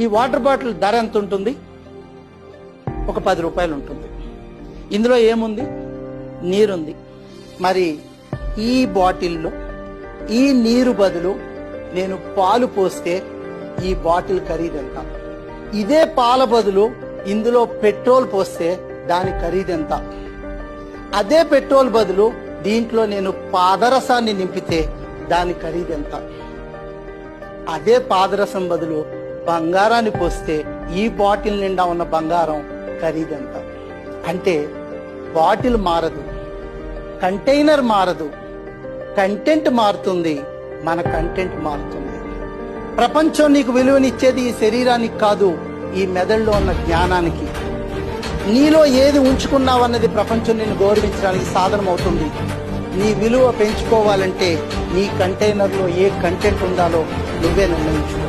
ఈ water bottle ధర ఎంత ఉంటుంది? ఒక 10 రూపాయలు ఉంటుంది. ఇందులో ఏముంది? నీరుంది. మరి ఈ బాటిల్లో ఈ నీరు బదులు నేను పాలు పోస్తే ఈ బాటిల్ ఖరీదెంత? ఇదే పాల బదులు ఇందులో పెట్రోల్ పోస్తే దాని ఖరీదెంత? అదే పెట్రోల్ బదులు దీంట్లో నేను పాదరసాన్ని నింపితే దాని ఖరీదెంత? అదే పాదరసం బదులు బంగారాన్ని పోస్తే ఈ బాటిల్ నిండా ఉన్న బంగారం ఖరీదెంత? అంటే బాటిల్ మారదు, కంటైనర్ మారదు, కంటెంట్ మారుతుంది, మన కంటెంట్ మారుతుంది. ప్రపంచం నీకు విలువనిచ్చేది ఈ శరీరానికి కాదు, ఈ మెదడులో ఉన్న జ్ఞానానికి. నీలో ఏది ఉంచుకున్నావన్నది ప్రపంచం నిన్ను గౌరవించడానికి సాధనం అవుతుంది. నీ విలువ పెంచుకోవాలంటే నీ కంటైనర్లో ఏ కంటెంట్ ఉండాలో నువ్వే నిర్ణయించుకో.